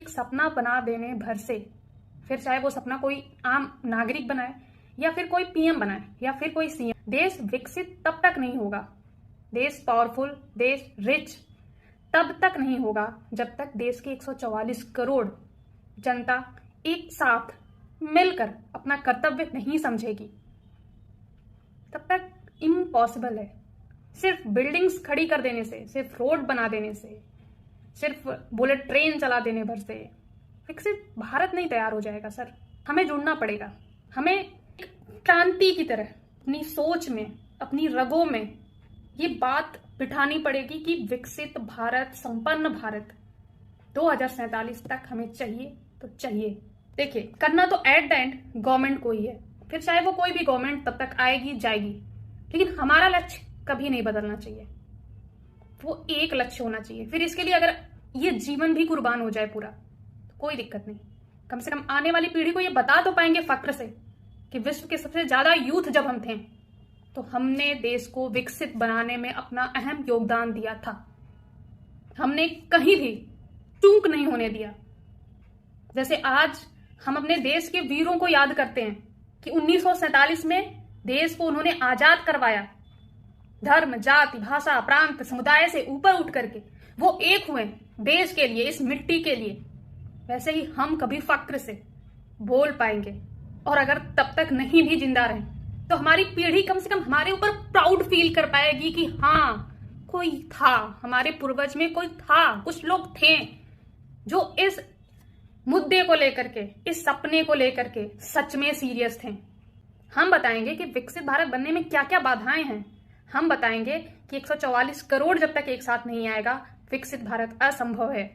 सपना बना देने भर से, फिर चाहे वो सपना कोई आम नागरिक बनाए या फिर कोई पीएम बनाए या फिर कोई सीएम, देश विकसित तब तक नहीं होगा, देश पावरफुल, देश रिच तब तक नहीं होगा जब तक देश के 144 करोड़ जनता एक साथ मिलकर अपना कर्तव्य नहीं समझेगी। तब तक इम्पॉसिबल है। सिर्फ बिल्डिंग्स खड़ी कर देने से, सिर्फ रोड बना देने से, सिर्फ बुलेट ट्रेन चला देने भर से विकसित भारत नहीं तैयार हो जाएगा सर। हमें जुड़ना पड़ेगा। हमें एक क्रांति की तरह अपनी सोच में, अपनी रगों में ये बात बिठानी पड़ेगी कि विकसित भारत, संपन्न भारत 2047 तक हमें चाहिए तो चाहिए। देखिए, करना तो एट द एंड गवर्नमेंट को ही है, फिर चाहे वो कोई भी गवर्नमेंट तब तक आएगी जाएगी, लेकिन हमारा लक्ष्य कभी नहीं बदलना चाहिए। वो एक लक्ष्य होना चाहिए। फिर इसके लिए अगर ये जीवन भी कुर्बान हो जाए पूरा तो कोई दिक्कत नहीं। कम से कम आने वाली पीढ़ी को ये बता तो पाएंगे फक्र से कि विश्व के सबसे ज्यादा यूथ जब हम थे तो हमने देश को विकसित बनाने में अपना अहम योगदान दिया था। हमने कहीं भी चूक नहीं होने दिया। जैसे आज हम अपने देश के वीरों को याद करते हैं कि 1947 में देश को उन्होंने आजाद करवाया। धर्म, जाति, भाषा, प्रांत, समुदाय से ऊपर उठ करके वो एक हुए देश के लिए, इस मिट्टी के लिए। वैसे ही हम कभी फक्र से बोल पाएंगे। और अगर तब तक नहीं भी जिंदा रहे तो हमारी पीढ़ी कम से कम हमारे ऊपर प्राउड फील कर पाएगी कि हाँ, कोई था, हमारे पूर्वज में कोई था, कुछ लोग थे जो इस मुद्दे को लेकर के, इस सपने को लेकर के सच में सीरियस थे। हम बताएंगे कि विकसित भारत बनने में क्या क्या बाधाएं हैं। हम बताएंगे कि 144 करोड़ जब तक एक साथ नहीं आएगा, विकसित भारत असंभव है।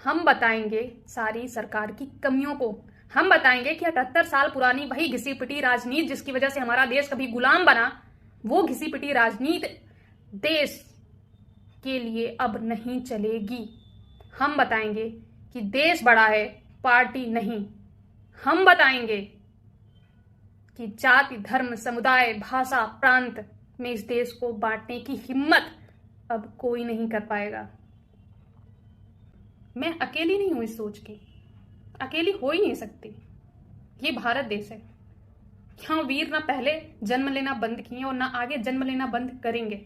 हम बताएंगे सारी सरकार की कमियों को। हम बताएंगे कि 78 साल पुरानी वही घिसी पिटी राजनीति जिसकी वजह से हमारा देश कभी गुलाम बना, वो घिसी पिटी राजनीति देश के लिए अब नहीं चलेगी। हम बताएंगे कि देश बड़ा है, पार्टी नहीं। हम बताएंगे कि जाति, धर्म, समुदाय, भाषा, प्रांत में इस देश को बांटने की हिम्मत अब कोई नहीं कर पाएगा। मैं अकेली नहीं हूं इस सोच की, अकेली हो ही नहीं सकती। ये भारत देश है। यहाँ वीर ना पहले जन्म लेना बंद किए और ना आगे जन्म लेना बंद करेंगे।